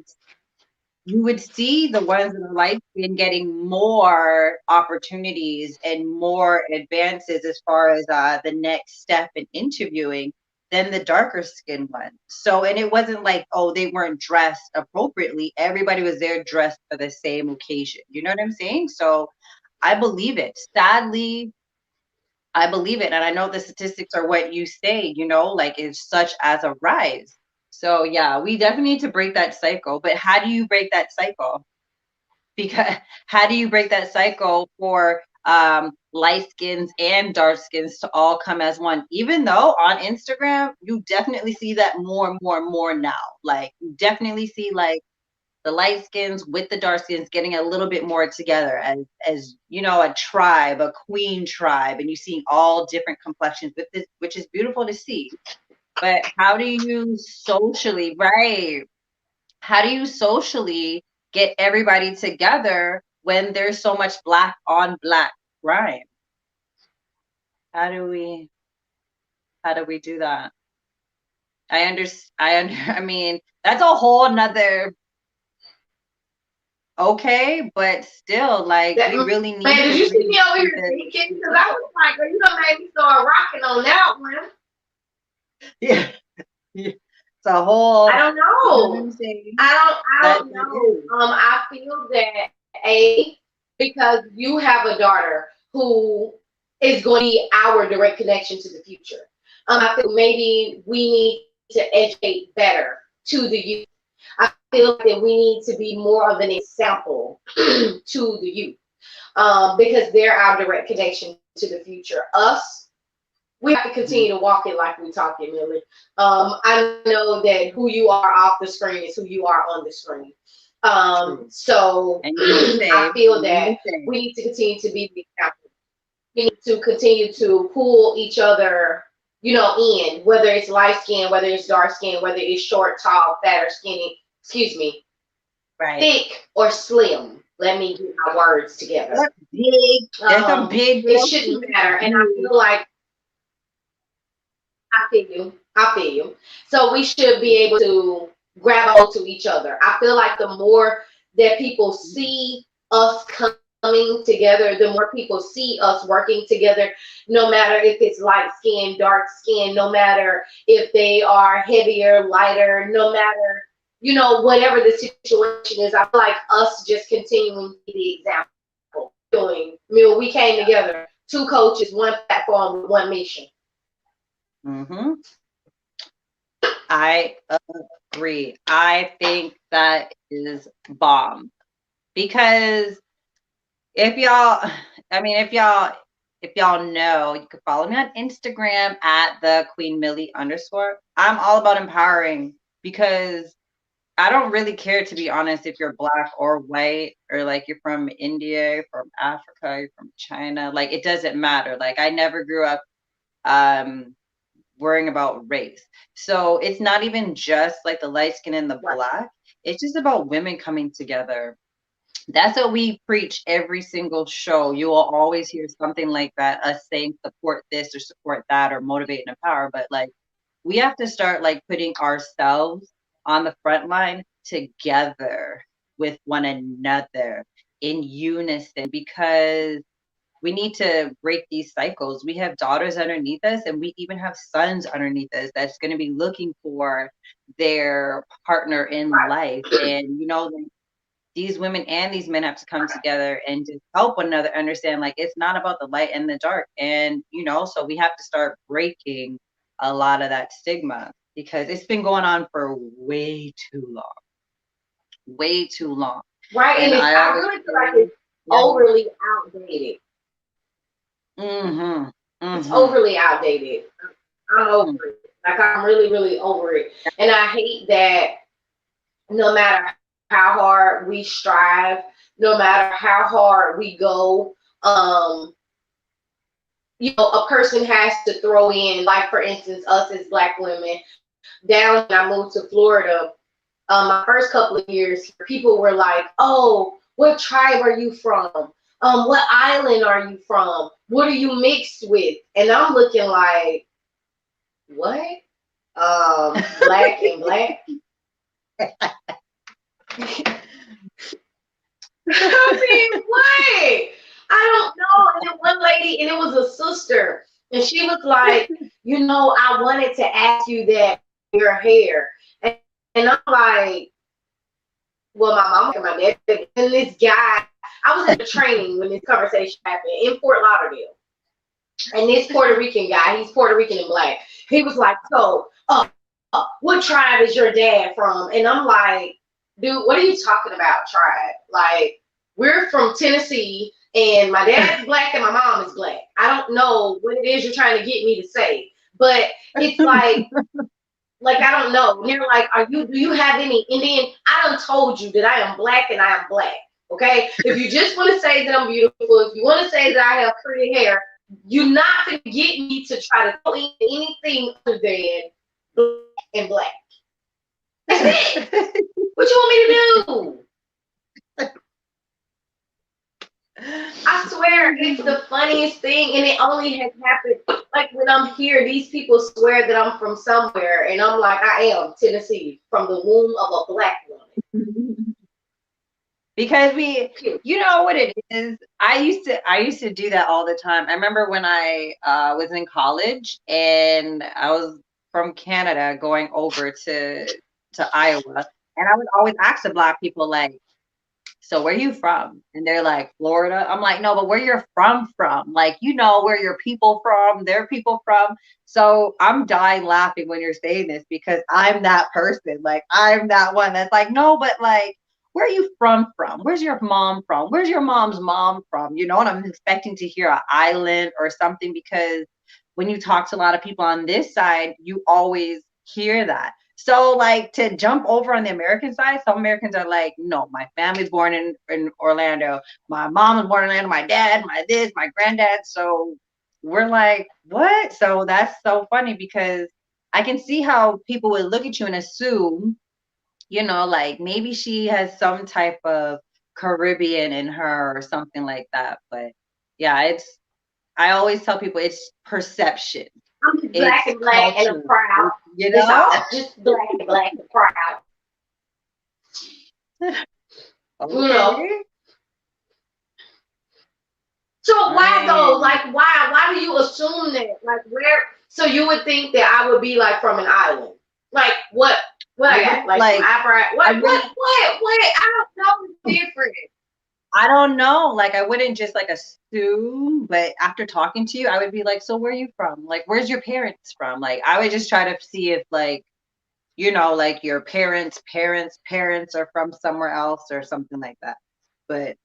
you would see the ones that are light skin getting more opportunities and more advances as far as the next step in interviewing than the darker skin ones. So, and it wasn't like, oh, they weren't dressed appropriately. Everybody was there dressed for the same occasion. You know what I'm saying? So I believe it. Sadly, I believe it. And I know the statistics are what you say, like it's such as a rise. So yeah, we definitely need to break that cycle. But how do you break that cycle? Because how do you break that cycle for light skins and dark skins to all come as one? Even though on Instagram, you definitely see that more and more and more now. Like you definitely see like the light skins with the dark skins getting a little bit more together as a tribe, a queen tribe, and you see all different complexions with this, which is beautiful to see. But how do you socially, right? How do you socially get everybody together when there's so much black on black crime? How do we do that? I mean, that's a whole nother okay, but still, like, That we really man, need did to you see really me over see here this. thinking? Because I was like, girl, you done made me start rocking on that one. Yeah, yeah. It's a I whole, don't you know what know. I'm saying? I That don't it know. is. I feel that because you have a daughter who is going to be our direct connection to the future. I feel maybe we need to educate better to the youth. I feel like that we need to be more of an example to the youth, because they're our direct connection to the future. Us, we have to continue Mhm. to walk it like we talk it, Millie. I know that who you are off the screen is who you are on the screen. True. So And you mean the I same. feel You mean that the we same. need to continue to be the example. We need to continue to pull each other, in, whether it's light skin, whether it's dark skin, whether it's short, tall, fat, or skinny, excuse me, Right. thick or slim. Let me get my words together. That's big. That's a big It girl shouldn't thing. matter. And I Big. feel like I feel you. I feel you. So we should be able to grab hold to each other. I feel like the more that people see us coming together, the more people see us working together, no matter if it's light skin, dark skin, no matter if they are heavier, lighter, no matter, whatever the situation is. I feel like us just continuing to be the example. Doing, Mill, we came together, two coaches, one platform with one mission. Mm-hmm. I agree. I think that is bomb because if y'all, I mean, if y'all know, you can follow me on Instagram at the Queen Millie _. I'm all about empowering because I don't really care, to be honest, if you're black or white or like you're from India, you're from Africa, you're from China. Like it doesn't matter. Like I never grew up um worrying about race. So it's not even just like the light skin and the Right. black. It's just about women coming together. That's what we preach every single show. You will always hear something like that, us saying support this or support that or motivate and empower. But like we have to start like putting ourselves on the front line together with one another in unison because we need to break these cycles. We have daughters underneath us, and we even have sons underneath us that's going to be looking for their partner in life. And, like, these women and these men have to come together and just help one another understand like it's not about the light and the dark. And, so we have to start breaking a lot of that stigma. because it's been going on for way too long, way too long. Right, and And it's I I always really feel like say, it's yeah, overly outdated. mm-hmm, It's mm-hmm, overly outdated. I'm over mm-hmm. it. Like I'm really, really over it. And I hate that no matter how hard we strive, no matter how hard we go, a person has to throw in, like for instance, us as black women, down when I moved to Florida, my first couple of years here, people were like, "Oh, what tribe are you from? What island are you from? What are you mixed with?" And I'm looking like, "What? Black and black?" I mean, what? I don't know. And then one lady, and it was a sister, and she was like, I wanted to ask you that about your hair. And I'm like, well, my mom and my dad, and this guy, I was at a training when this conversation happened in Fort Lauderdale. And this Puerto Rican guy, he's Puerto Rican and black, he was like, "So, what tribe is your dad from?" And I'm like, "Dude, what are you talking about, tribe? Like, we're from Tennessee, and my dad's black and my mom is black. I don't know what it is you're trying to get me to say, but it's like I don't know." And they're like, do you have any Indian? I done told you that I am black and I am black. Okay? If you just want to say that I'm beautiful, if you want to say that I have pretty hair, you're not gonna get me to try to throw in anything other than black and black. That's it. What you want me to do? I swear it's the funniest thing, and it only has happened like when I'm here. These people swear that I'm from somewhere, and I'm like, I am Tennessee, from the womb of a black woman. Because Period. you know what it is. I used to do that all the time. I remember when I was in college and I was from Canada going over to Iowa, and I would always ask the black people like, "So where you from?" And they're like, "Florida." I'm like, "No, but where you're from? Like, where your people from, their people from." So I'm dying laughing when you're saying this because I'm that person. Like, I'm that one that's like, "No, but like, where are you from? Where's your mom from? Where's your mom's mom from?" And I'm expecting to hear an island or something because when you talk to a lot of people on this side, you always hear that. So like to jump over on the American side, some Americans are like, "No, my family's born in Orlando. My mom was born in Orlando, my dad, my granddad." So we're like, what? So that's so funny because I can see how people would look at you and assume, like maybe she has some type of Caribbean in her or something like that. But yeah, I always tell people it's perception. I'm just It's black and I'm culture. proud. You That's know? all. Just black and proud. You know. Okay. So why though? Right. Like why? Why do you assume that? Like where? So you would think that I would be like from an island. Like what? What I I got? wouldn't Like some like eyebrow? I What? What? wouldn't What? What? I don't know. It's different. I don't know. Like I wouldn't just like assume, but after talking to you, I would be like, "So where are you from? Like where's your parents from?" Like I would just try to see if like, like your parents are from somewhere else or something like that. But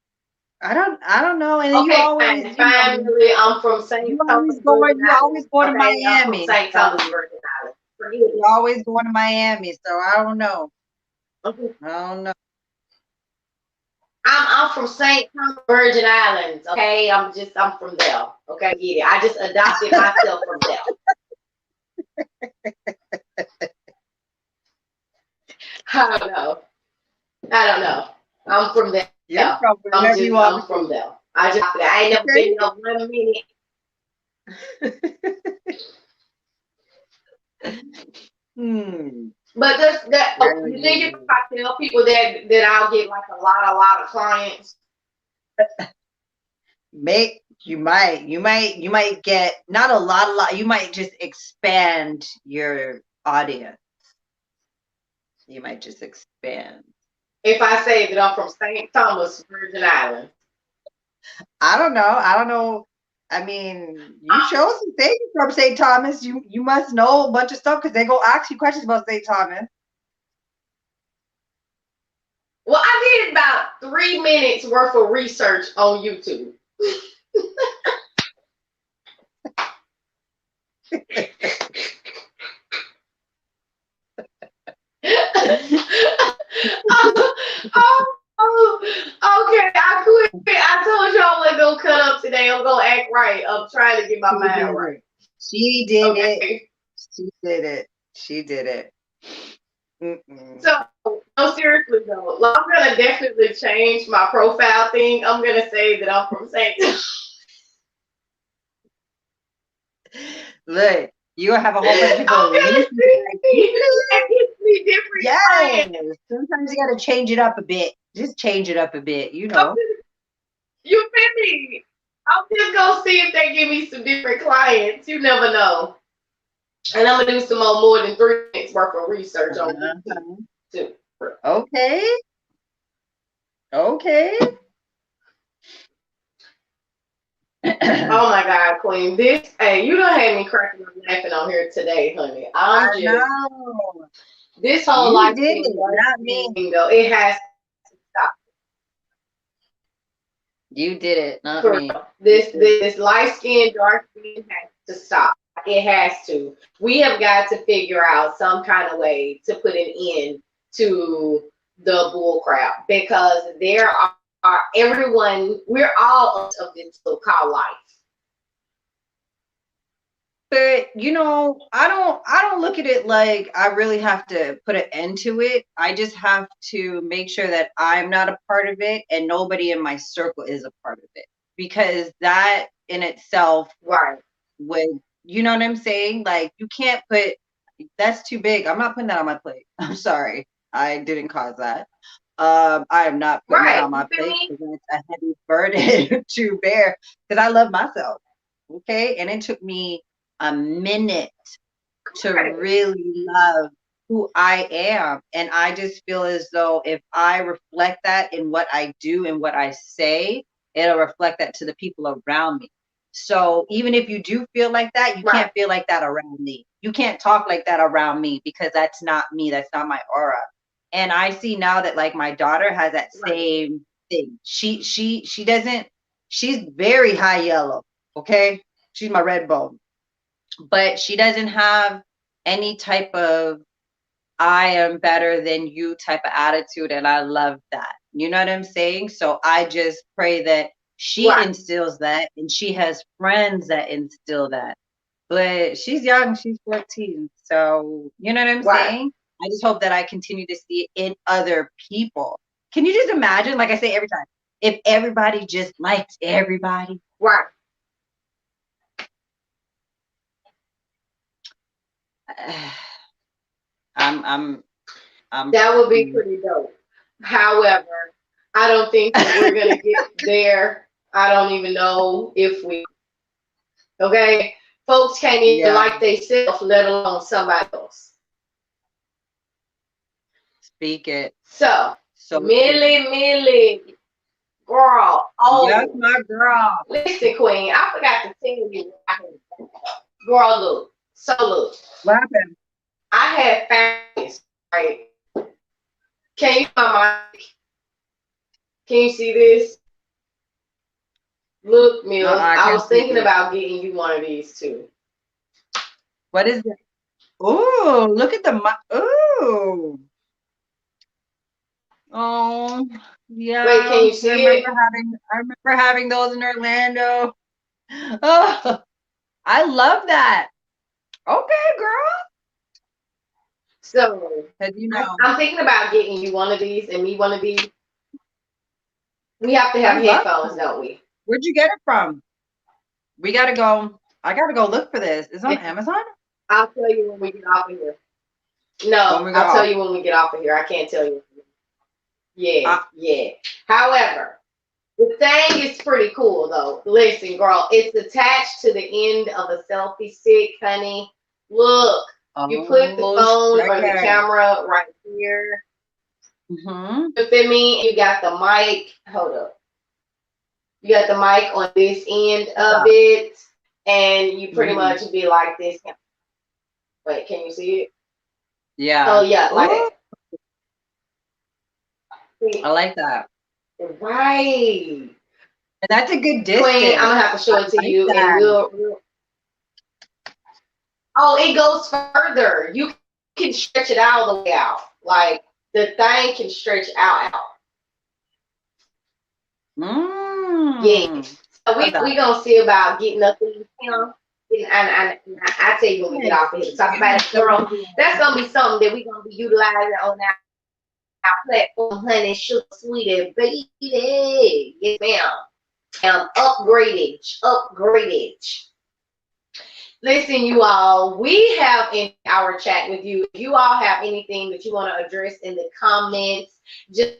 I don't know. And then you Okay, always, fine. Fine, really. I'm from you St. always Thomas, going Virgin you always Islands. go to Okay, I'm from Miami. St. Thomas, So Virgin Islands. Forget it. you're always going to Miami. So I don't know. Okay. I don't know. I'm from St. Thomas, Virgin Islands. Okay, I'm from there. Okay, get it. I just adopted myself from there. I don't know. I don't know. I'm from there. You're from wherever you I'm want to from be. there. I ain't never been Okay. there 1 minute. Hmm. But that. Oh, you think if Very. I tell people that I'll get like a lot of clients? You might get not a lot. You might just expand your audience. You might just expand. If I say that I'm from St. Thomas, Virgin Islands. I don't know. I don't know. I mean, you chose some things from St. Thomas. You must know a bunch of stuff because they go ask you questions about St. Thomas. Well, I did about 3 minutes worth of research on YouTube. Okay, I quit. I told you I wasn't gonna cut up today. I'm gonna act right. I'm trying to get my mind right. She did it. Okay. She did it. She did it. So, no, seriously though, like, I'm gonna definitely change my profile thing. I'm gonna say that I'm from St. Look, you have a whole bunch of people I'm gonna listening. see. That gives me different Yes. clients. Sometimes you gotta change it up a bit. Just change it up a bit, you know. You feel me? I'm just gonna see if they give me some different clients. You never know. And I'm gonna do some more than 3 minutes worth of research on YouTube too. Okay. Okay. Oh my God, Queen. Hey, you done had me cracking up laughing on here today, honey. I know. This whole You life did thing, it, not me. though, it has to stop. You did it, not For me. real. This light skin, dark skin has to stop. It has to. We have got to figure out some kind of way to put an end to the bull crap because there are everyone. We're all of this so-called life. But I don't look at it like I really have to put an end to it. I just have to make sure that I'm not a part of it and nobody in my circle is a part of it. Because that in itself Right. would, you know what I'm saying? Like you can't put that's too big. I'm not putting that on my plate. I'm sorry. I didn't cause that. I am not putting that Right. on You my feel plate me? because it's a heavy burden to bear because I love myself. Okay. And it took me a minute to Right. really love who I am. And I just feel as though if I reflect that in what I do and what I say, it'll reflect that to the people around me. So even if you do feel like that, you Right. can't feel like that around me. You can't talk like that around me because that's not me. That's not my aura. And I see now that like my daughter has that Right. same thing. She doesn't, she's very high yellow. Okay. She's my red bone, but she doesn't have any type of I am better than you type of attitude. And I love that. You know what I'm saying? So I just pray that she Right. instills that and she has friends that instill that. But she's young, she's 14. So, you know what I'm Right. saying? I just hope that I continue to see it in other people. Can you just imagine, like I say every time, if everybody just likes everybody? Right. I'm That would be pretty dope. However, I don't think that we're gonna get there. I don't even know if we. Okay, folks can't even yeah, like themselves, let alone somebody else. speak it. So, So true. Millie, girl. Yes, Oh, my girl. listen, Queen. I forgot to tell you. Girl, look. So look. What happened? I had found this. Right? Can you my mic? Can you see this? Look, Mills. I I can't was see thinking it. about getting you one of these too. What is it? Oh, look at the oh. Oh, Wait, yeah. can you see it? I remember having those in Orlando. Oh, I love that. Okay, girl. So Cause I'm thinking about getting you one of these and me one of these. We have to I have love headphones, that. don't we? Where'd you get it from? We gotta go. I gotta go look for this. It's on Amazon? I'll tell you when we get off of here. When No, we I'll tell go. you when we get off of here. I can't tell you. Yeah, Uh, yeah. However, the thing is pretty cool though. Listen, girl, it's attached to the end of a selfie stick, honey. Look, you put the oh, phone or the sugar. camera right here. Mm-hmm. You feel me? You got the mic. Hold up. You got the mic on this end of Stop. it, and you pretty Mhm. much be like this. Wait, can you see it? Oh Yeah. yeah, like Ooh, that. I like that. Right. And that's a good Queen, I'm distance. gonna have to I show it to like you, and that. we'll. Oh, it goes further. You can stretch it all the way out. Like the thing can stretch out. Yeah. Mm. So Love we that. gonna see about getting up in him. And I tell you when we get Yes. off of here to talk about it, So girl. That's gonna be something that we're gonna be utilizing on our platform, honey. Sugar sweetie, baby. Yes, ma'am. Upgradage, upgradage. Listen, you all, we have ended our chat with you. If you all have anything that you want to address in the comments, just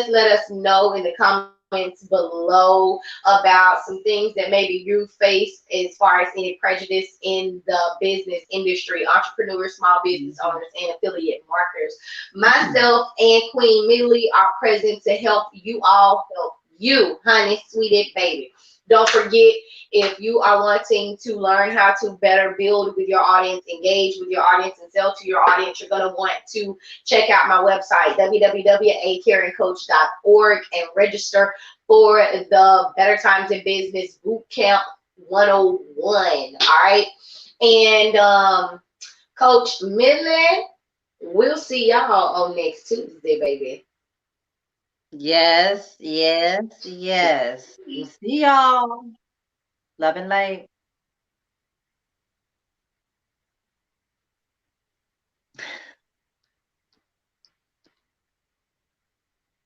let us know in the comments below about some things that maybe you face as far as any prejudice in the business industry, entrepreneurs, small business owners, and Mhm. affiliate marketers. Myself and Queen Millie are present to help you all help you, honey, sweetie, baby. Don't forget, if you are wanting to learn how to better build with your audience, engage with your audience, and sell to your audience, you're going to want to check out my website, www.acaringcoach.org, and register for the Better Times in Business Bootcamp 101. All right. And Coach Millie, we'll see y'all on next Tuesday, baby. Yes, yes, yes. We'll see y'all. Love and light.